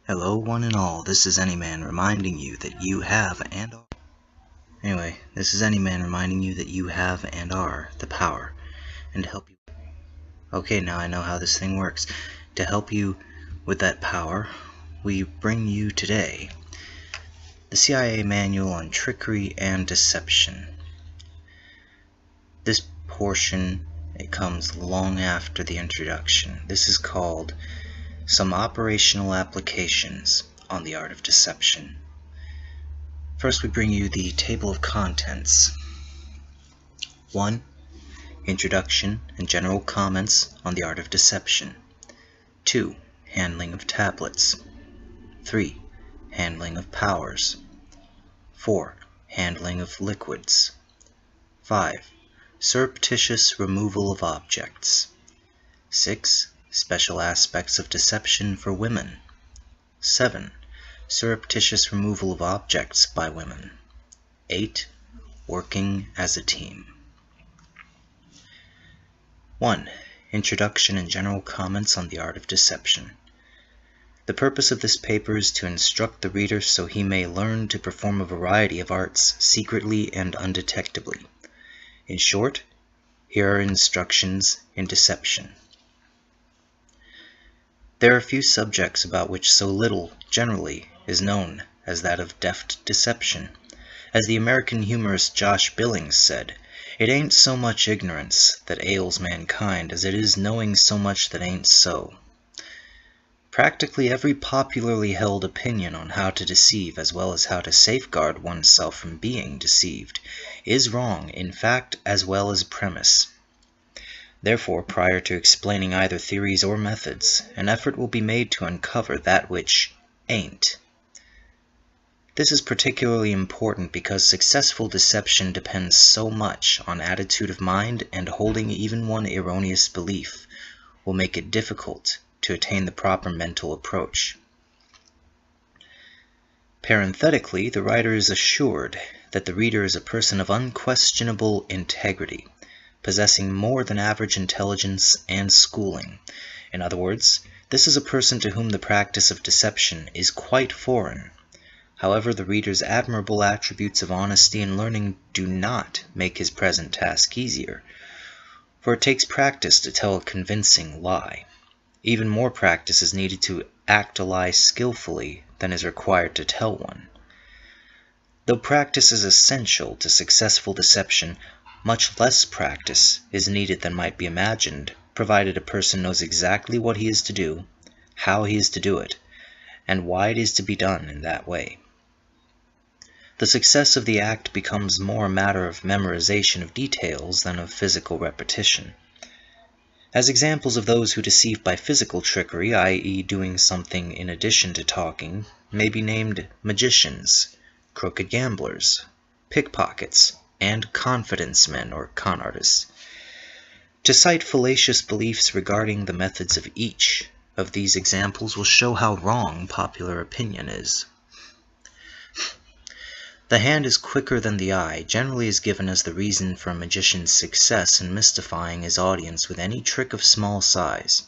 Hello one and all, this is Anyman reminding you that you have and are the power, and to help you. Okay, now I know how this thing works. To help you with that power, we bring you today the C.I.A. Manual on Trickery and Deception. This portion, it comes long after the introduction. This is called Some Operational Applications on the Art of Deception. First, we bring you the table of contents. 1. Introduction and general comments on the art of deception. 2. Handling of tablets. 3. Handling of powers. 4. Handling of liquids. 5. Surreptitious removal of objects. 6. Special aspects of deception for women. 7. Surreptitious removal of objects by women. 8. Working as a team. 1. Introduction and general comments on the art of deception. The purpose of this paper is to instruct the reader so he may learn to perform a variety of arts secretly and undetectably. In short, here are instructions in deception. There are few subjects about which so little, generally, is known as that of deft deception. As the American humorist Josh Billings said, "It ain't so much ignorance that ails mankind as it is knowing so much that ain't so." Practically every popularly held opinion on how to deceive as well as how to safeguard oneself from being deceived is wrong in fact as well as premise. Therefore, prior to explaining either theories or methods, an effort will be made to uncover that which ain't. This is particularly important because successful deception depends so much on attitude of mind, and holding even one erroneous belief will make it difficult to attain the proper mental approach. Parenthetically, the writer is assured that the reader is a person of unquestionable integrity, possessing more than average intelligence and schooling. In other words, this is a person to whom the practice of deception is quite foreign. However, the reader's admirable attributes of honesty and learning do not make his present task easier, for it takes practice to tell a convincing lie. Even more practice is needed to act a lie skillfully than is required to tell one. Though practice is essential to successful deception, much less practice is needed than might be imagined, provided a person knows exactly what he is to do, how he is to do it, and why it is to be done in that way. The success of the act becomes more a matter of memorization of details than of physical repetition. As examples of those who deceive by physical trickery, i.e. doing something in addition to talking, may be named magicians, crooked gamblers, pickpockets, and confidence men or con artists. To cite fallacious beliefs regarding the methods of each of these examples will show how wrong popular opinion is. The hand is quicker than the eye generally is given as the reason for a magician's success in mystifying his audience with any trick of small size.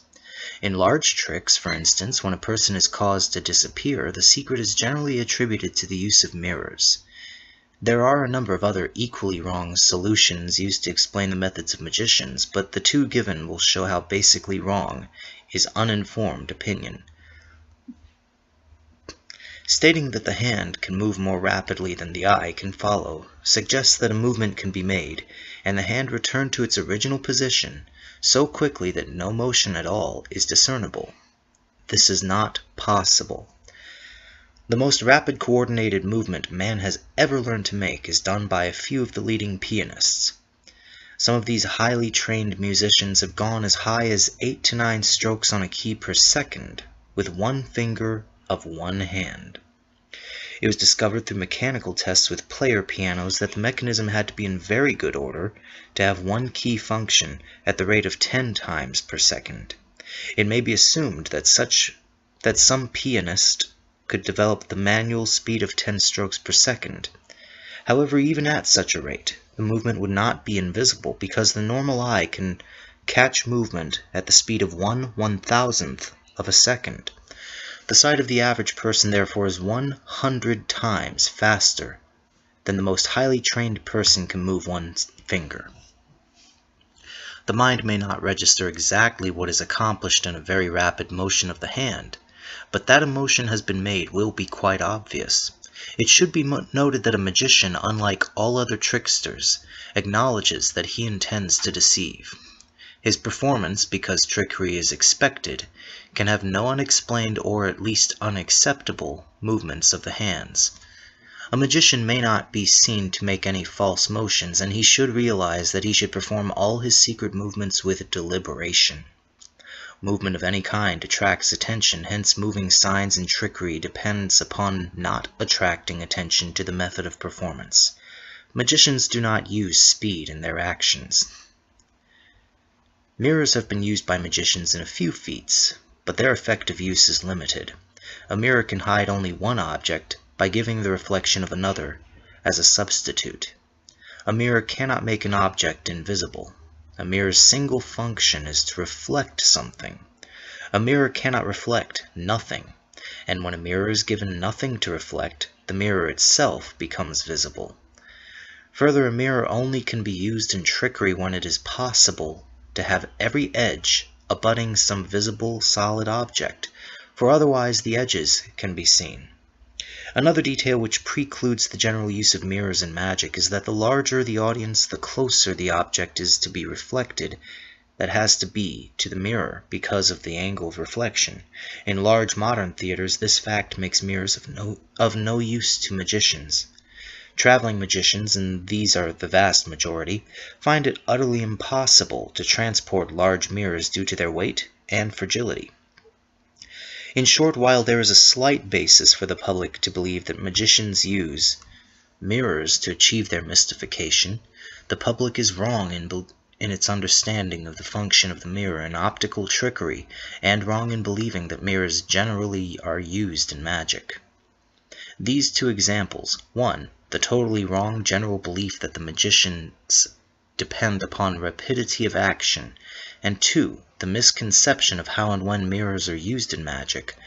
In large tricks, for instance, when a person is caused to disappear, the secret is generally attributed to the use of mirrors. There are a number of other equally wrong solutions used to explain the methods of magicians, but the two given will show how basically wrong is uninformed opinion. Stating that the hand can move more rapidly than the eye can follow suggests that a movement can be made, and the hand returned to its original position so quickly that no motion at all is discernible. This is not possible. The most rapid coordinated movement man has ever learned to make is done by a few of the leading pianists. Some of these highly trained musicians have gone as high as 8 to 9 strokes on a key per second with one finger of one hand. It was discovered through mechanical tests with player pianos that the mechanism had to be in very good order to have one key function at the rate of 10 times per second. It may be assumed that some pianist could develop the manual speed of 10 strokes per second. However, even at such a rate, the movement would not be invisible because the normal eye can catch movement at the speed of 1/1000th of a second. The sight of the average person, therefore, is 100 times faster than the most highly trained person can move one finger. The mind may not register exactly what is accomplished in a very rapid motion of the hand, but that a motion has been made will be quite obvious. It should be noted that a magician, unlike all other tricksters, acknowledges that he intends to deceive. His performance, because trickery is expected, can have no unexplained or at least unacceptable movements of the hands. A magician may not be seen to make any false motions, and he should realize that he should perform all his secret movements with deliberation. Movement of any kind attracts attention, hence moving signs in trickery depends upon not attracting attention to the method of performance. Magicians do not use speed in their actions. Mirrors have been used by magicians in a few feats, but their effective use is limited. A mirror can hide only one object by giving the reflection of another as a substitute. A mirror cannot make an object invisible. A mirror's single function is to reflect something. A mirror cannot reflect nothing, and when a mirror is given nothing to reflect, the mirror itself becomes visible. Further, a mirror only can be used in trickery when it is possible to have every edge abutting some visible solid object, for otherwise the edges can be seen. Another detail which precludes the general use of mirrors in magic is that the larger the audience, the closer the object is to be reflected that has to be to the mirror because of the angle of reflection. In large modern theaters, this fact makes mirrors of no use to magicians. Traveling magicians, and these are the vast majority, find it utterly impossible to transport large mirrors due to their weight and fragility. In short, while there is a slight basis for the public to believe that magicians use mirrors to achieve their mystification, the public is wrong in its understanding of the function of the mirror in optical trickery, and wrong in believing that mirrors generally are used in magic. These two examples, 1. The totally wrong general belief that the magicians depend upon rapidity of action, and 2. The misconception of how and when mirrors are used in magic,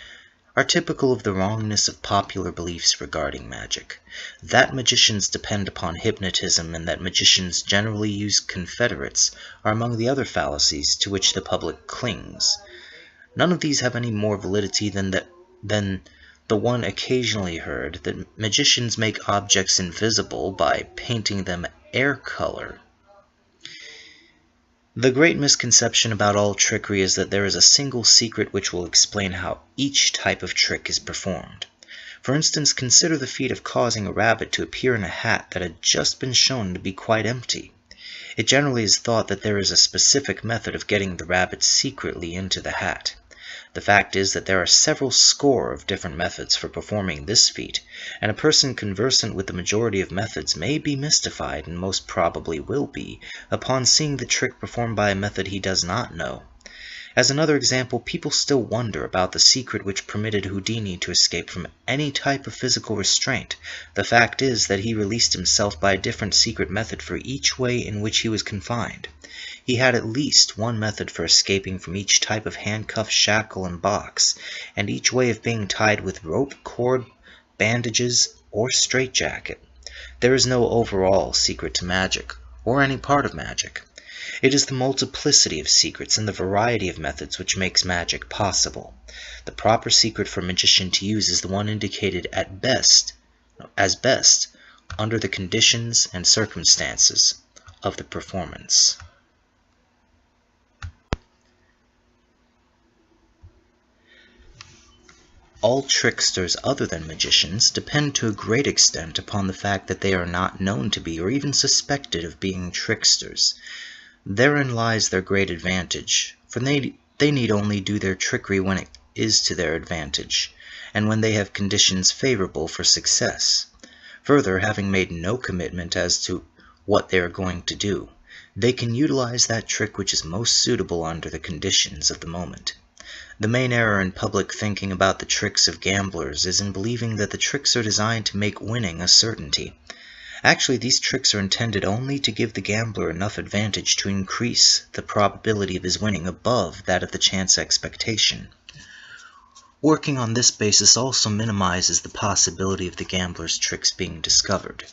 are typical of the wrongness of popular beliefs regarding magic. That magicians depend upon hypnotism and that magicians generally use confederates are among the other fallacies to which the public clings. None of these have any more validity than the one occasionally heard that magicians make objects invisible by painting them air color. The great misconception about all trickery is that there is a single secret which will explain how each type of trick is performed. For instance, consider the feat of causing a rabbit to appear in a hat that had just been shown to be quite empty. It generally is thought that there is a specific method of getting the rabbit secretly into the hat. The fact is that there are several score of different methods for performing this feat, and a person conversant with the majority of methods may be mystified, and most probably will be, upon seeing the trick performed by a method he does not know. As another example, people still wonder about the secret which permitted Houdini to escape from any type of physical restraint. The fact is that he released himself by a different secret method for each way in which he was confined. He had at least one method for escaping from each type of handcuff, shackle, and box, and each way of being tied with rope, cord, bandages, or straitjacket. There is no overall secret to magic, or any part of magic. It is the multiplicity of secrets and the variety of methods which makes magic possible. The proper secret for a magician to use is the one indicated as best under the conditions and circumstances of the performance. All tricksters other than magicians depend to a great extent upon the fact that they are not known to be or even suspected of being tricksters. Therein lies their great advantage, for they need only do their trickery when it is to their advantage, and when they have conditions favorable for success. Further, having made no commitment as to what they are going to do, they can utilize that trick which is most suitable under the conditions of the moment. The main error in public thinking about the tricks of gamblers is in believing that the tricks are designed to make winning a certainty. Actually, these tricks are intended only to give the gambler enough advantage to increase the probability of his winning above that of the chance expectation. Working on this basis also minimizes the possibility of the gambler's tricks being discovered.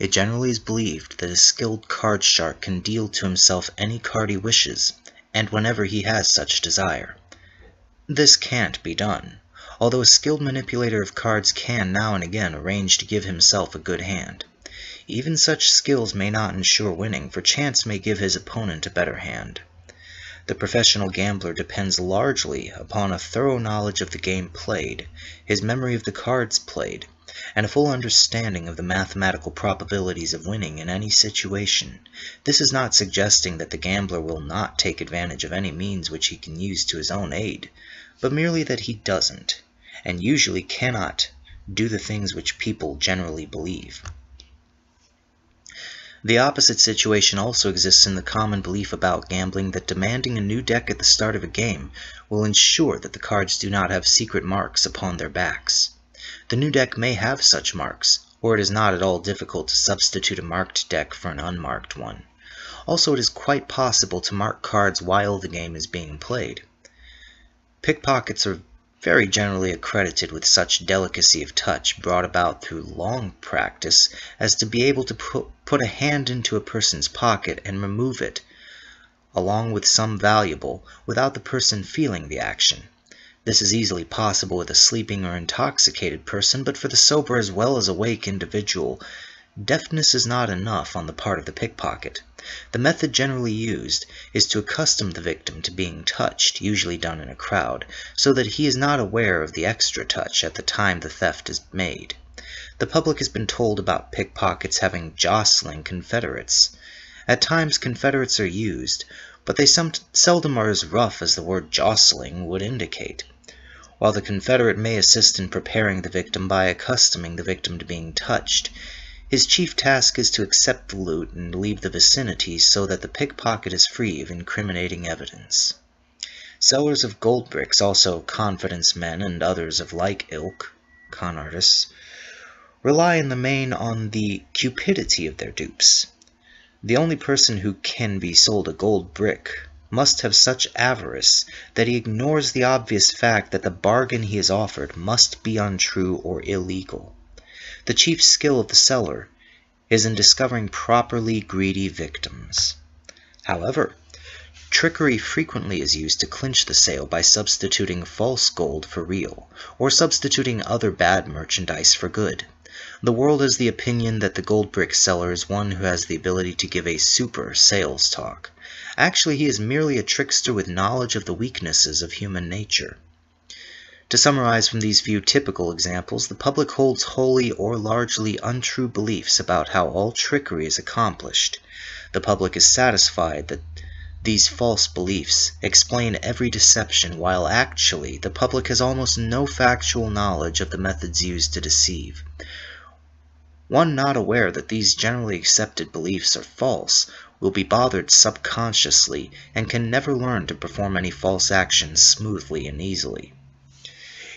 It generally is believed that a skilled card shark can deal to himself any card he wishes, and whenever he has such desire. This can't be done, although a skilled manipulator of cards can now and again arrange to give himself a good hand. Even such skills may not ensure winning, for chance may give his opponent a better hand. The professional gambler depends largely upon a thorough knowledge of the game played, his memory of the cards played, and a full understanding of the mathematical probabilities of winning in any situation. This is not suggesting that the gambler will not take advantage of any means which he can use to his own aid, but merely that he doesn't, and usually cannot, do the things which people generally believe. The opposite situation also exists in the common belief about gambling that demanding a new deck at the start of a game will ensure that the cards do not have secret marks upon their backs. The new deck may have such marks, or it is not at all difficult to substitute a marked deck for an unmarked one. Also, it is quite possible to mark cards while the game is being played. Pickpockets are very generally accredited with such delicacy of touch brought about through long practice as to be able to put a hand into a person's pocket and remove it, along with some valuable, without the person feeling the action. This is easily possible with a sleeping or intoxicated person, but for the sober as well as awake individual, deftness is not enough on the part of the pickpocket. The method generally used is to accustom the victim to being touched, usually done in a crowd, so that he is not aware of the extra touch at the time the theft is made. The public has been told about pickpockets having jostling confederates. At times confederates are used, but they seldom are as rough as the word jostling would indicate. While the confederate may assist in preparing the victim by accustoming the victim to being touched, his chief task is to accept the loot and leave the vicinity so that the pickpocket is free of incriminating evidence. Sellers of gold bricks, also confidence men and others of like ilk, con artists, rely in the main on the cupidity of their dupes. The only person who can be sold a gold brick must have such avarice that he ignores the obvious fact that the bargain he is offered must be untrue or illegal. The chief skill of the seller is in discovering properly greedy victims. However, trickery frequently is used to clinch the sale by substituting false gold for real, or substituting other bad merchandise for good. The world has the opinion that the gold brick seller is one who has the ability to give a super sales talk. Actually, he is merely a trickster with knowledge of the weaknesses of human nature. To summarize from these few typical examples, the public holds wholly or largely untrue beliefs about how all trickery is accomplished. The public is satisfied that these false beliefs explain every deception, while actually the public has almost no factual knowledge of the methods used to deceive. One not aware that these generally accepted beliefs are false will be bothered subconsciously and can never learn to perform any false actions smoothly and easily.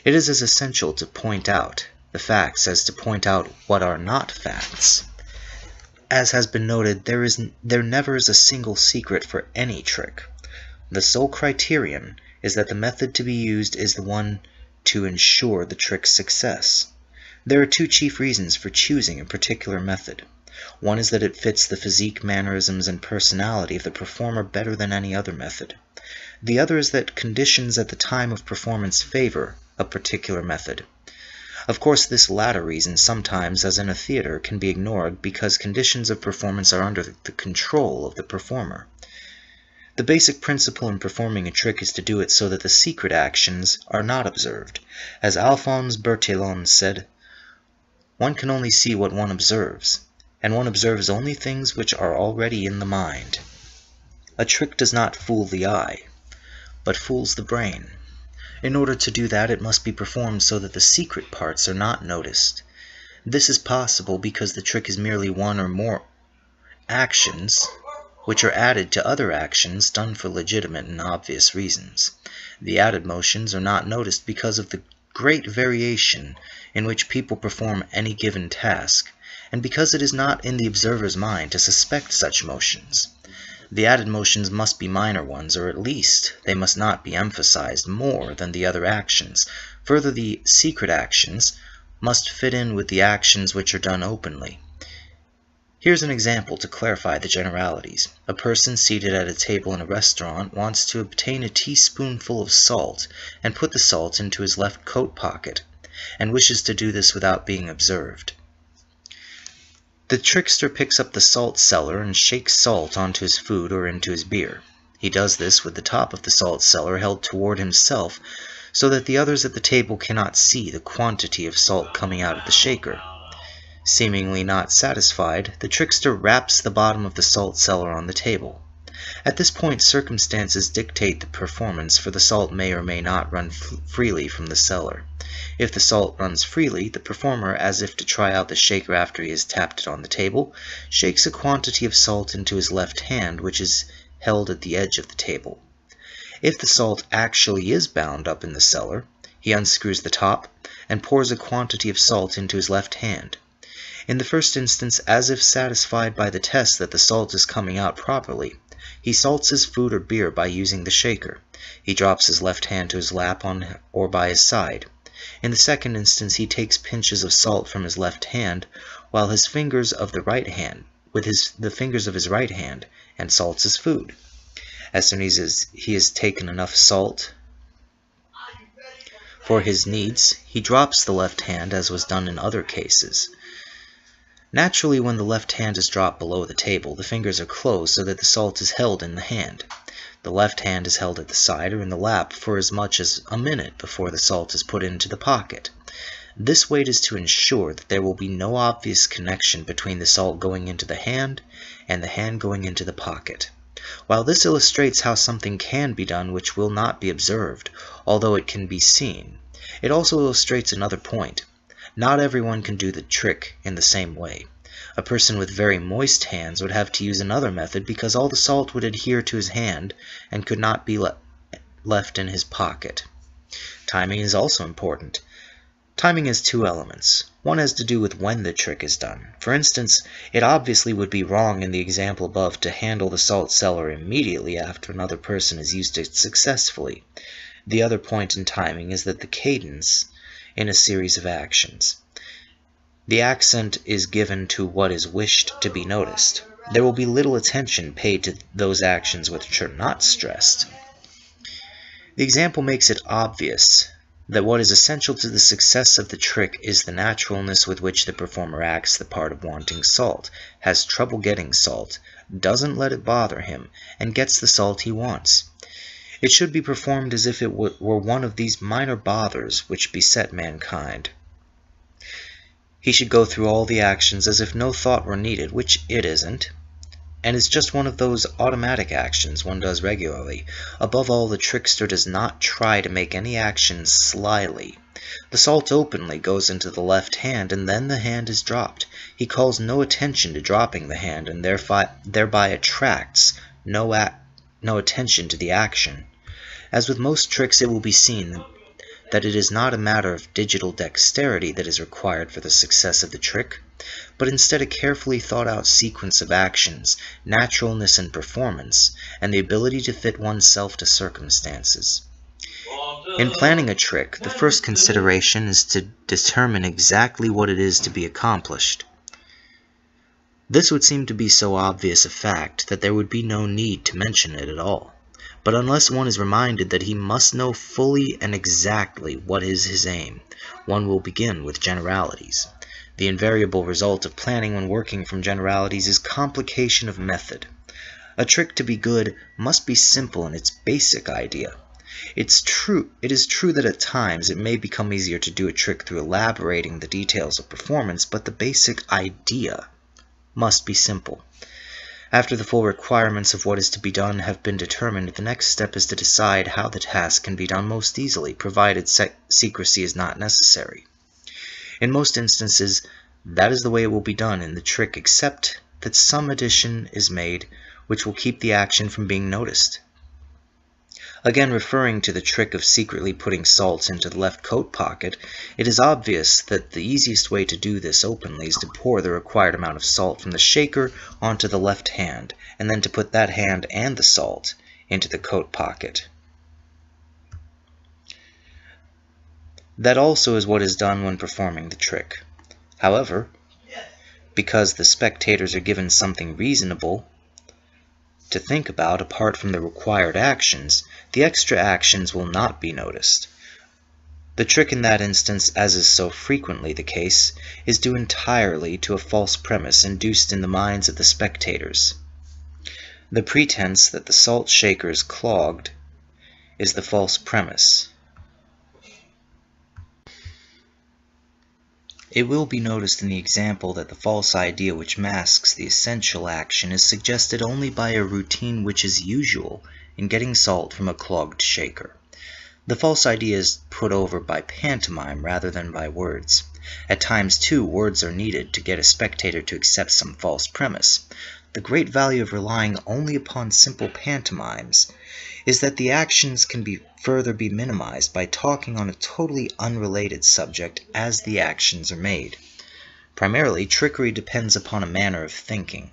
It is as essential to point out the facts as to point out what are not facts. As has been noted, there never is a single secret for any trick. The sole criterion is that the method to be used is the one to ensure the trick's success. There are two chief reasons for choosing a particular method. One is that it fits the physique, mannerisms, and personality of the performer better than any other method. The other is that conditions at the time of performance favor a particular method. Of course, this latter reason sometimes, as in a theater, can be ignored because conditions of performance are under the control of the performer. The basic principle in performing a trick is to do it so that the secret actions are not observed. As Alphonse Bertillon said, "One can only see what one observes, and one observes only things which are already in the mind." A trick does not fool the eye, but fools the brain. In order to do that, it must be performed so that the secret parts are not noticed. This is possible because the trick is merely one or more actions which are added to other actions done for legitimate and obvious reasons. The added motions are not noticed because of the great variation in which people perform any given task, and because it is not in the observer's mind to suspect such motions. The added motions must be minor ones, or at least they must not be emphasized more than the other actions. Further, the secret actions must fit in with the actions which are done openly. Here's an example to clarify the generalities. A person seated at a table in a restaurant wants to obtain a teaspoonful of salt and put the salt into his left coat pocket, and wishes to do this without being observed. The trickster picks up the salt cellar and shakes salt onto his food or into his beer. He does this with the top of the salt cellar held toward himself so that the others at the table cannot see the quantity of salt coming out of the shaker. Seemingly not satisfied, the trickster raps the bottom of the salt cellar on the table. At this point, circumstances dictate the performance, for the salt may or may not run freely from the cellar. If the salt runs freely, the performer, as if to try out the shaker after he has tapped it on the table, shakes a quantity of salt into his left hand, which is held at the edge of the table. If the salt actually is bound up in the cellar, he unscrews the top and pours a quantity of salt into his left hand. In the first instance, as if satisfied by the test that the salt is coming out properly, he salts his food or beer by using the shaker. He drops his left hand to his lap or by his side. In the second instance, he takes pinches of salt from his left hand, while his fingers of the right hand, with the fingers of his right hand, and salts his food. As soon as he has taken enough salt for his needs, he drops the left hand, as was done in other cases. Naturally, when the left hand is dropped below the table, the fingers are closed so that the salt is held in the hand. The left hand is held at the side or in the lap for as much as a minute before the salt is put into the pocket. This wait is to ensure that there will be no obvious connection between the salt going into the hand and the hand going into the pocket. While this illustrates how something can be done which will not be observed, although it can be seen, it also illustrates another point. Not everyone can do the trick in the same way. A person with very moist hands would have to use another method because all the salt would adhere to his hand and could not be left in his pocket. Timing is also important. Timing has two elements. One has to do with when the trick is done. For instance, it obviously would be wrong in the example above to handle the salt cellar immediately after another person has used it successfully. The other point in timing is that the cadence in a series of actions. The accent is given to what is wished to be noticed. There will be little attention paid to those actions which are not stressed. The example makes it obvious that what is essential to the success of the trick is the naturalness with which the performer acts the part of wanting salt, has trouble getting salt, doesn't let it bother him, and gets the salt he wants. It should be performed as if it were one of these minor bothers which beset mankind. He should go through all the actions as if no thought were needed, which it isn't, and is just one of those automatic actions one does regularly. Above all, the trickster does not try to make any action slyly. The salt openly goes into the left hand, and then the hand is dropped. He calls no attention to dropping the hand, and thereby attracts no attention to the action. As with most tricks, it will be seen that it is not a matter of digital dexterity that is required for the success of the trick, but instead a carefully thought-out sequence of actions, naturalness in performance, and the ability to fit oneself to circumstances. In planning a trick, the first consideration is to determine exactly what it is to be accomplished. This would seem to be so obvious a fact that there would be no need to mention it at all. But unless one is reminded that he must know fully and exactly what is his aim, one will begin with generalities. The invariable result of planning when working from generalities is complication of method. A trick to be good must be simple in its basic idea. It is true that at times it may become easier to do a trick through elaborating the details of performance, but the basic idea must be simple. After the full requirements of what is to be done have been determined, the next step is to decide how the task can be done most easily, provided secrecy is not necessary. In most instances, that is the way it will be done in the trick, except that some addition is made which will keep the action from being noticed. Again, referring to the trick of secretly putting salt into the left coat pocket, it is obvious that the easiest way to do this openly is to pour the required amount of salt from the shaker onto the left hand, and then to put that hand and the salt into the coat pocket. That also is what is done when performing the trick. However, because the spectators are given something reasonable to think about apart from the required actions, the extra actions will not be noticed. The trick in that instance, as is so frequently the case, is due entirely to a false premise induced in the minds of the spectators. The pretense that the salt shaker is clogged is the false premise. It will be noticed in the example that the false idea which masks the essential action is suggested only by a routine which is usual in getting salt from a clogged shaker. The false idea is put over by pantomime rather than by words. At times, too, words are needed to get a spectator to accept some false premise. The great value of relying only upon simple pantomimes is that the actions can further be minimized by talking on a totally unrelated subject as the actions are made. Primarily, trickery depends upon a manner of thinking.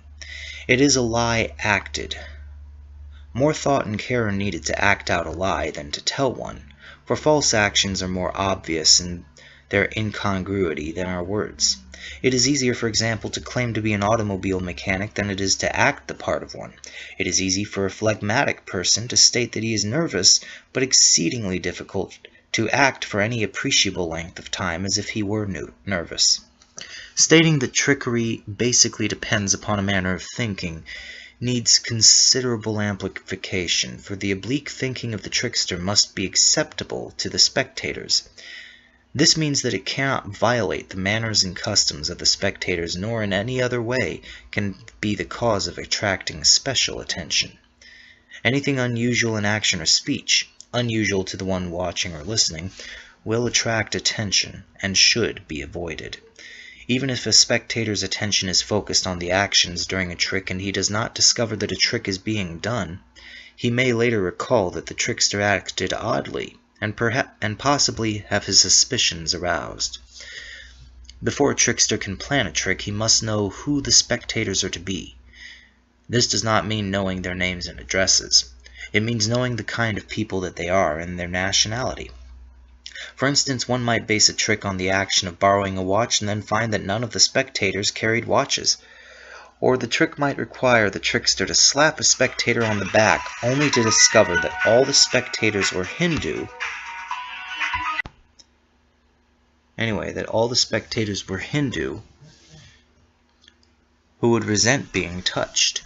It is a lie acted. More thought and care are needed to act out a lie than to tell one, for false actions are more obvious in their incongruity than are words. It is easier, for example, to claim to be an automobile mechanic than it is to act the part of one. It is easy for a phlegmatic person to state that he is nervous, but exceedingly difficult to act for any appreciable length of time as if he were nervous. Stating that trickery basically depends upon a manner of thinking needs considerable amplification, for the oblique thinking of the trickster must be acceptable to the spectators. This means that it cannot violate the manners and customs of the spectators, nor in any other way can be the cause of attracting special attention. Anything unusual in action or speech, unusual to the one watching or listening, will attract attention and should be avoided. Even if a spectator's attention is focused on the actions during a trick and he does not discover that a trick is being done, he may later recall that the trickster acted oddly and possibly have his suspicions aroused. Before a trickster can plan a trick, he must know who the spectators are to be. This does not mean knowing their names and addresses. It means knowing the kind of people that they are and their nationality. For instance, one might base a trick on the action of borrowing a watch and then find that none of the spectators carried watches. Or the trick might require the trickster to slap a spectator on the back only to discover that all the spectators were Hindu. Who would resent being touched.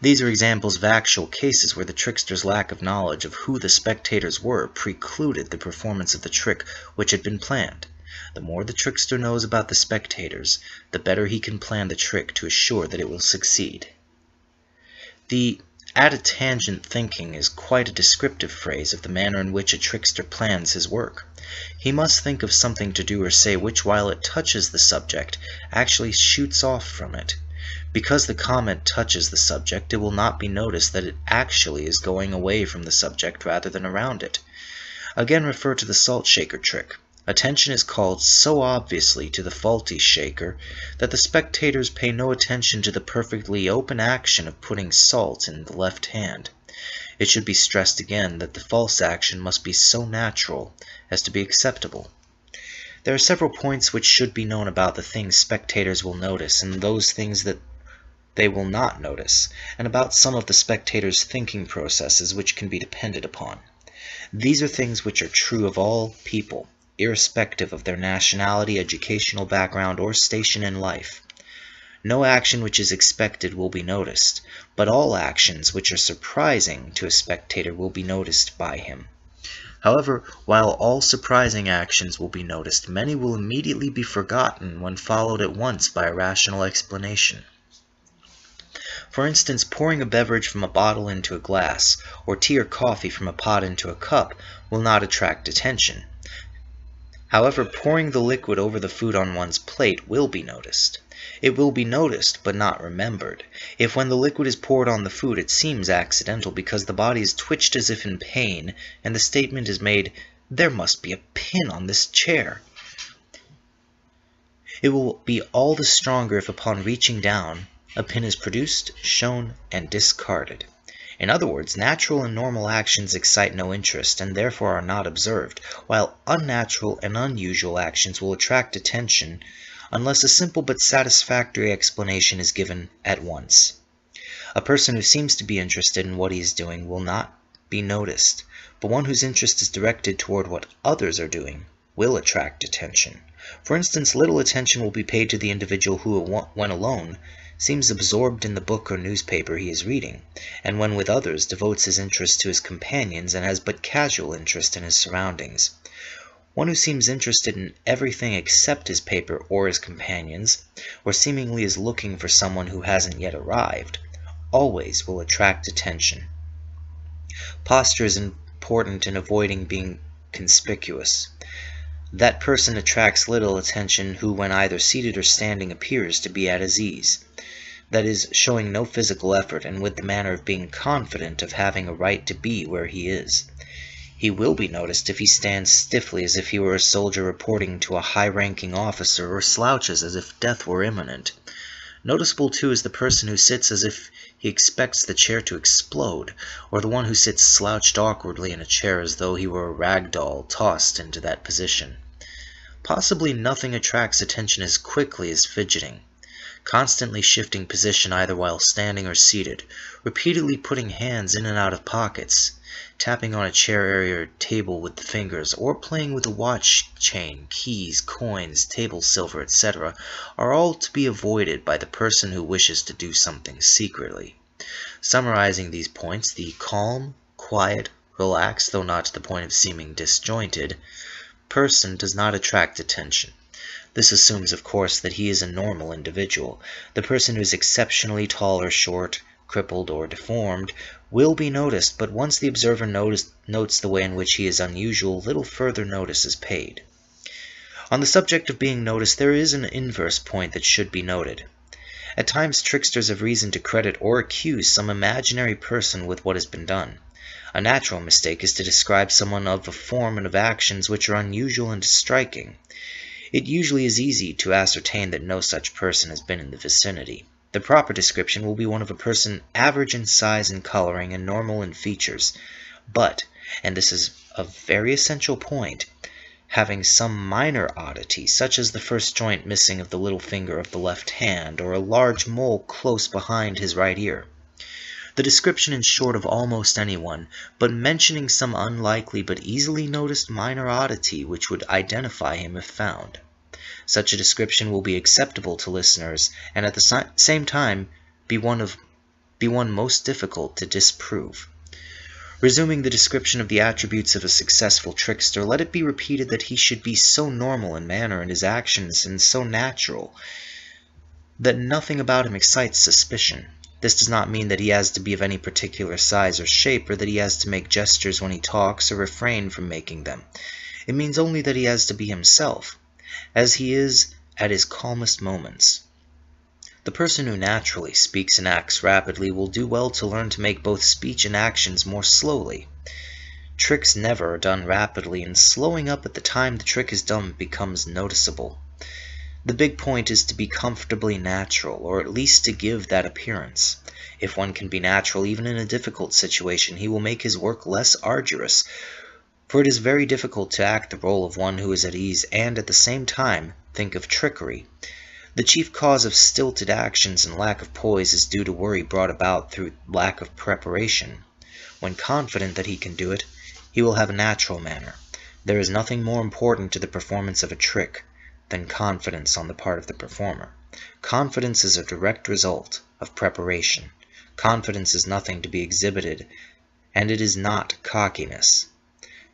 These are examples of actual cases where the trickster's lack of knowledge of who the spectators were precluded the performance of the trick which had been planned. The more the trickster knows about the spectators, the better he can plan the trick to assure that it will succeed. The at a tangent thinking is quite a descriptive phrase of the manner in which a trickster plans his work. He must think of something to do or say which, while it touches the subject, actually shoots off from it. Because the comment touches the subject, it will not be noticed that it actually is going away from the subject rather than around it. Again, refer to the salt shaker trick. Attention is called so obviously to the faulty shaker that the spectators pay no attention to the perfectly open action of putting salt in the left hand. It should be stressed again that the false action must be so natural as to be acceptable. There are several points which should be known about the things spectators will notice and those things that they will not notice, and about some of the spectators' thinking processes which can be depended upon. These are things which are true of all people, irrespective of their nationality, educational background, or station in life. No action which is expected will be noticed, but all actions which are surprising to a spectator will be noticed by him. However, while all surprising actions will be noticed, many will immediately be forgotten when followed at once by a rational explanation. For instance, pouring a beverage from a bottle into a glass, or tea or coffee from a pot into a cup, will not attract attention. However, pouring the liquid over the food on one's plate will be noticed. It will be noticed, but not remembered. If when the liquid is poured on the food it seems accidental because the body is twitched as if in pain, and the statement is made, "There must be a pin on this chair," it will be all the stronger if upon reaching down, a pin is produced, shown, and discarded. In other words, natural and normal actions excite no interest, and therefore are not observed, while unnatural and unusual actions will attract attention unless a simple but satisfactory explanation is given at once. A person who seems to be interested in what he is doing will not be noticed, but one whose interest is directed toward what others are doing will attract attention. For instance, little attention will be paid to the individual who, when alone, seems absorbed in the book or newspaper he is reading, and when with others devotes his interest to his companions and has but casual interest in his surroundings. One who seems interested in everything except his paper or his companions, or seemingly is looking for someone who hasn't yet arrived, always will attract attention. Posture is important in avoiding being conspicuous. That person attracts little attention who, when either seated or standing, appears to be at his ease. That is, showing no physical effort, and with the manner of being confident of having a right to be where he is. He will be noticed if he stands stiffly as if he were a soldier reporting to a high-ranking officer, or slouches as if death were imminent. Noticeable, too, is the person who sits as if he expects the chair to explode, or the one who sits slouched awkwardly in a chair as though he were a rag doll tossed into that position. Possibly nothing attracts attention as quickly as fidgeting. Constantly shifting position either while standing or seated, repeatedly putting hands in and out of pockets, tapping on a chair area or table with the fingers, or playing with a watch chain, keys, coins, table silver, etc., are all to be avoided by the person who wishes to do something secretly. Summarizing these points, the calm, quiet, relaxed, though not to the point of seeming disjointed, person does not attract attention. This assumes, of course, that he is a normal individual. The person who is exceptionally tall or short, crippled or deformed, will be noticed, but once the observer notes the way in which he is unusual, little further notice is paid. On the subject of being noticed, there is an inverse point that should be noted. At times, tricksters have reason to credit or accuse some imaginary person with what has been done. A natural mistake is to describe someone of a form and of actions which are unusual and striking. It usually is easy to ascertain that no such person has been in the vicinity. The proper description will be one of a person average in size and coloring and normal in features, but, and this is a very essential point, having some minor oddity, such as the first joint missing of the little finger of the left hand, or a large mole close behind his right ear. The description in short of almost anyone, but mentioning some unlikely but easily noticed minor oddity which would identify him if found. Such a description will be acceptable to listeners, and at the same time be one most difficult to disprove. Resuming the description of the attributes of a successful trickster, let it be repeated that he should be so normal in manner and his actions and so natural that nothing about him excites suspicion. This does not mean that he has to be of any particular size or shape, or that he has to make gestures when he talks or refrain from making them. It means only that he has to be himself, as he is at his calmest moments. The person who naturally speaks and acts rapidly will do well to learn to make both speech and actions more slowly. Tricks never are done rapidly, and slowing up at the time the trick is done becomes noticeable. The big point is to be comfortably natural, or at least to give that appearance. If one can be natural even in a difficult situation, he will make his work less arduous, for it is very difficult to act the role of one who is at ease and, at the same time, think of trickery. The chief cause of stilted actions and lack of poise is due to worry brought about through lack of preparation. When confident that he can do it, he will have a natural manner. There is nothing more important to the performance of a trick than confidence on the part of the performer. Confidence is a direct result of preparation. Confidence is nothing to be exhibited, and it is not cockiness.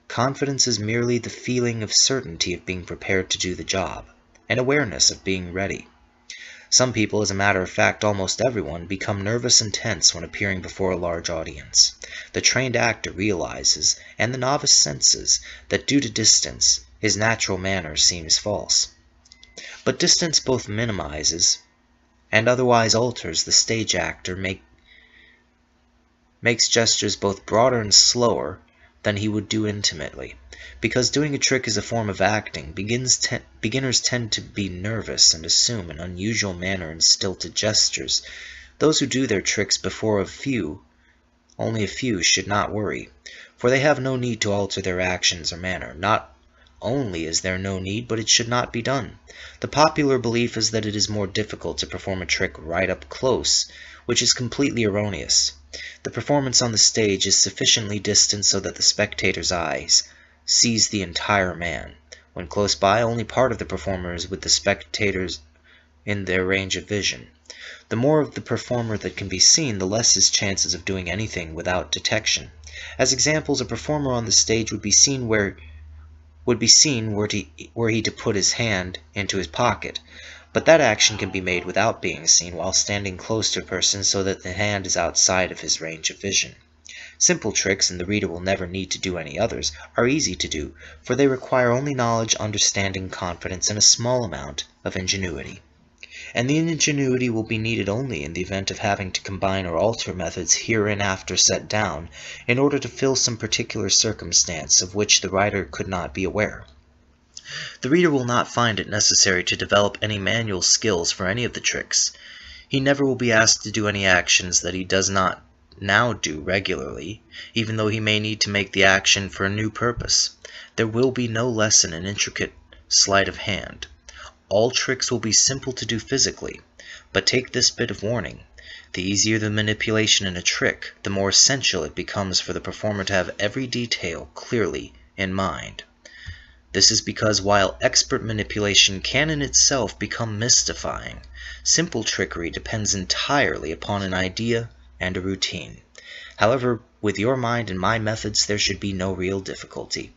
Confidence is merely the feeling of certainty of being prepared to do the job, and awareness of being ready. Some people, as a matter of fact almost everyone, become nervous and tense when appearing before a large audience. The trained actor realizes, and the novice senses, that due to distance, his natural manner seems false. But distance both minimizes and otherwise alters the stage actor makes gestures both broader and slower than he would do intimately. Because doing a trick is a form of acting, beginners tend to be nervous and assume an unusual manner and stilted gestures. Those who do their tricks before only a few should not worry, for they have no need to alter their actions or manner. Not only is there no need, but it should not be done. The popular belief is that it is more difficult to perform a trick right up close, which is completely erroneous. The performance on the stage is sufficiently distant so that the spectator's eyes sees the entire man. When close by, only part of the performer is with the spectators in their range of vision. The more of the performer that can be seen, the less his chances of doing anything without detection. As examples, a performer on the stage would be seen were he to put his hand into his pocket, but that action can be made without being seen while standing close to a person so that the hand is outside of his range of vision. Simple tricks, and the reader will never need to do any others, are easy to do, for they require only knowledge, understanding, confidence, and a small amount of ingenuity. And the ingenuity will be needed only in the event of having to combine or alter methods hereinafter set down in order to fill some particular circumstance of which the writer could not be aware. The reader will not find it necessary to develop any manual skills for any of the tricks. He never will be asked to do any actions that he does not now do regularly, even though he may need to make the action for a new purpose. There will be no lesson in intricate sleight of hand. All tricks will be simple to do physically, but take this bit of warning. The easier the manipulation in a trick, the more essential it becomes for the performer to have every detail clearly in mind. This is because while expert manipulation can in itself become mystifying, simple trickery depends entirely upon an idea and a routine. However, with your mind and my methods, there should be no real difficulty.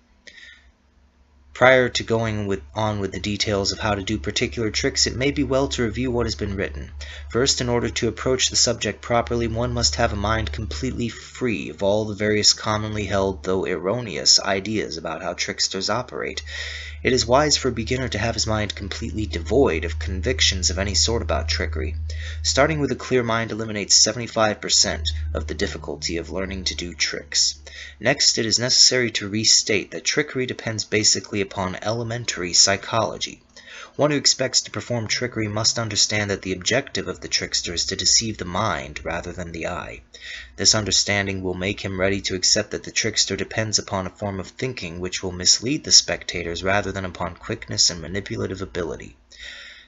Prior to going on with the details of how to do particular tricks, it may be well to review what has been written. First, in order to approach the subject properly, one must have a mind completely free of all the various commonly held, though erroneous, ideas about how tricksters operate. It is wise for a beginner to have his mind completely devoid of convictions of any sort about trickery. Starting with a clear mind eliminates 75% of the difficulty of learning to do tricks. Next, it is necessary to restate that trickery depends basically upon elementary psychology. One who expects to perform trickery must understand that the objective of the trickster is to deceive the mind rather than the eye. This understanding will make him ready to accept that the trickster depends upon a form of thinking which will mislead the spectators rather than upon quickness and manipulative ability.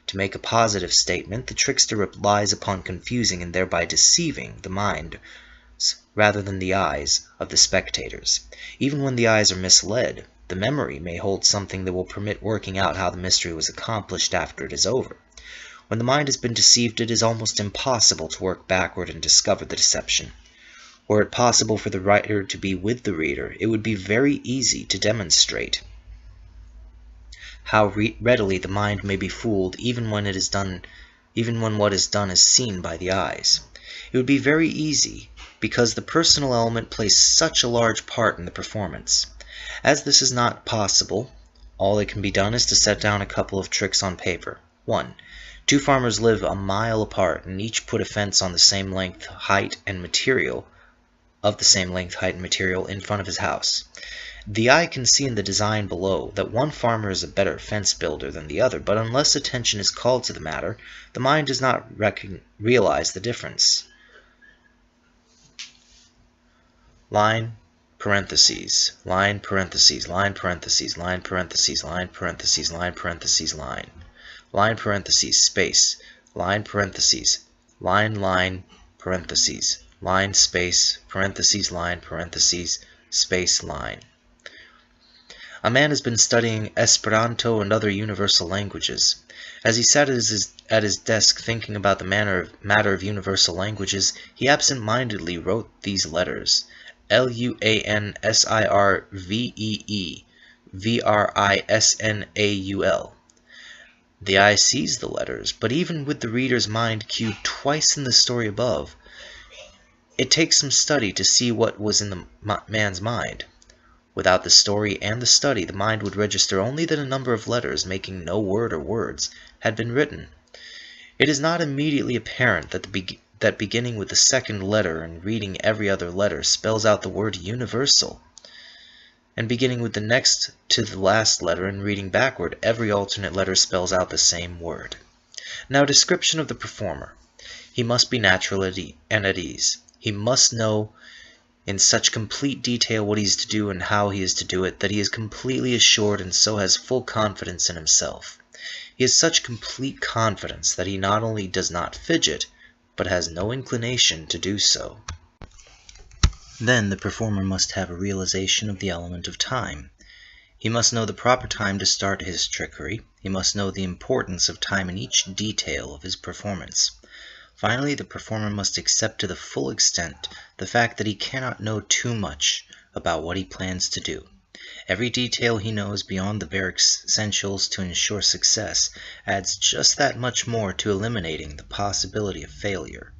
To make a positive statement, the trickster relies upon confusing and thereby deceiving the mind rather than the eyes of the spectators. Even when the eyes are misled, the memory may hold something that will permit working out how the mystery was accomplished after it is over. When the mind has been deceived, it is almost impossible to work backward and discover the deception. Were it possible for the writer to be with the reader, it would be very easy to demonstrate how readily the mind may be fooled even when what is done is seen by the eyes. It would be very easy because the personal element plays such a large part in the performance. As this is not possible, all that can be done is to set down a couple of tricks on paper. 1. Two farmers live a mile apart and each put a fence on the same length, height, and material in front of his house. The eye can see in the design below that one farmer is a better fence builder than the other, but unless attention is called to the matter, the mind does not realize the difference. Line, parentheses, line, parentheses, line, parentheses, line, parentheses, line, parentheses, line, parentheses, line, line, parentheses, space, line, parentheses, line, parentheses, line, space, parentheses, line, parentheses, space, line. A man has been studying Esperanto and other universal languages. As he sat at his desk thinking about the matter of universal languages, he absent-mindedly wrote these letters: Luansirvee-Vrisnaul. The eye sees the letters, but even with the reader's mind cued twice in the story above, it takes some study to see what was in the man's mind. Without the story and the study, the mind would register only that a number of letters, making no word or words, had been written. It is not immediately apparent that beginning with the second letter and reading every other letter spells out the word universal, and beginning with the next to the last letter and reading backward every alternate letter spells out the same word. Now, description of the performer. He must be natural and at ease. He must know in such complete detail what he is to do and how he is to do it that he is completely assured and so has full confidence in himself. He has such complete confidence that he not only does not fidget, but has no inclination to do so. Then the performer must have a realization of the element of time. He must know the proper time to start his trickery. He must know the importance of time in each detail of his performance. Finally, the performer must accept to the full extent the fact that he cannot know too much about what he plans to do. Every detail he knows beyond the bare essentials to ensure success adds just that much more to eliminating the possibility of failure.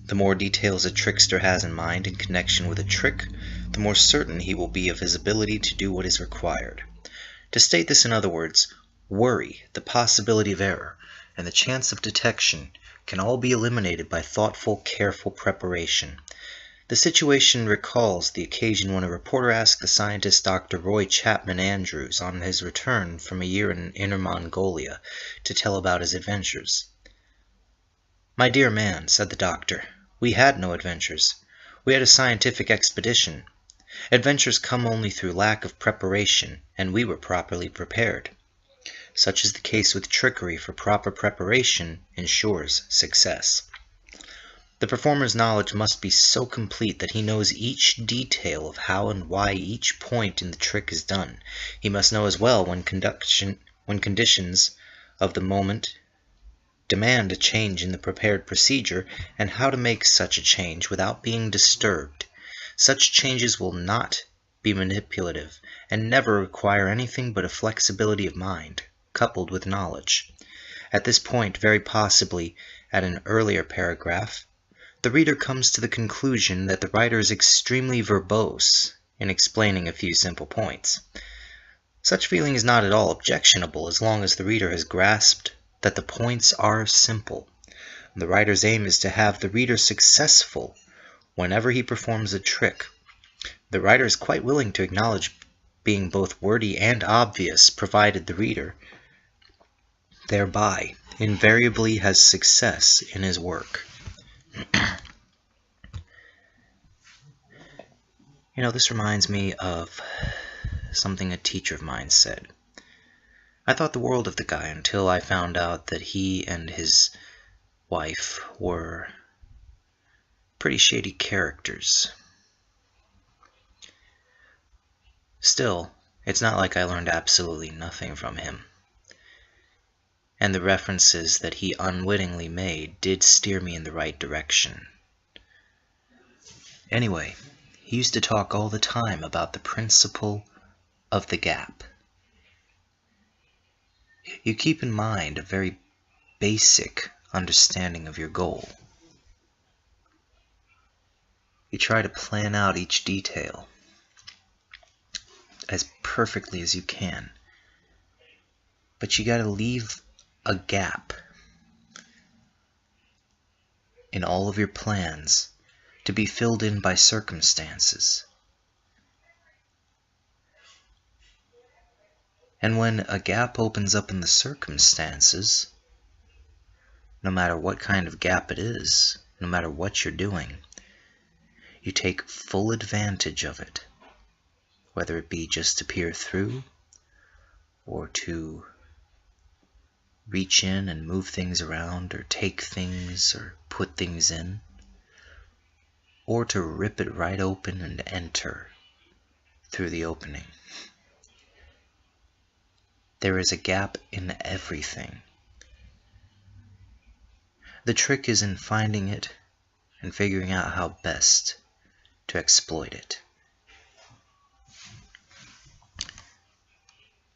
The more details a trickster has in mind in connection with a trick, the more certain he will be of his ability to do what is required. To state this in other words, worry, the possibility of error, and the chance of detection can all be eliminated by thoughtful, careful preparation. The situation recalls the occasion when a reporter asked the scientist Dr. Roy Chapman Andrews on his return from a year in Inner Mongolia to tell about his adventures. "My dear man," said the doctor, "we had no adventures. We had a scientific expedition. Adventures come only through lack of preparation, and we were properly prepared. Such is the case with trickery, for proper preparation ensures success. The performer's knowledge must be so complete that he knows each detail of how and why each point in the trick is done. He must know as well when conditions of the moment demand a change in the prepared procedure, and how to make such a change without being disturbed. Such changes will not be manipulative, and never require anything but a flexibility of mind, coupled with knowledge. At this point, very possibly at an earlier paragraph, the reader comes to the conclusion that the writer is extremely verbose in explaining a few simple points. Such feeling is not at all objectionable as long as the reader has grasped that the points are simple. The writer's aim is to have the reader successful whenever he performs a trick. The writer is quite willing to acknowledge being both wordy and obvious, provided the reader thereby invariably has success in his work. This reminds me of something a teacher of mine said. I thought the world of the guy until I found out that he and his wife were pretty shady characters. Still, it's not like I learned absolutely nothing from him. And the references that he unwittingly made did steer me in the right direction. Anyway, he used to talk all the time about the principle of the gap. You keep in mind a very basic understanding of your goal. You try to plan out each detail as perfectly as you can, but you got to leave a gap in all of your plans to be filled in by circumstances. And when a gap opens up in the circumstances, no matter what kind of gap it is, no matter what you're doing, you take full advantage of it, whether it be just to peer through or to reach in and move things around or take things or put things in, or to rip it right open and enter through the opening. There is a gap in everything. The trick is in finding it and figuring out how best to exploit it.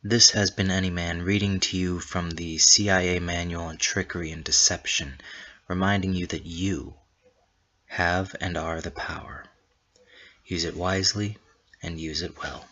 This has been Anyman reading to you from the C.I.A. Manual on Trickery and Deception, reminding you that you have and are the power. Use it wisely and use it well.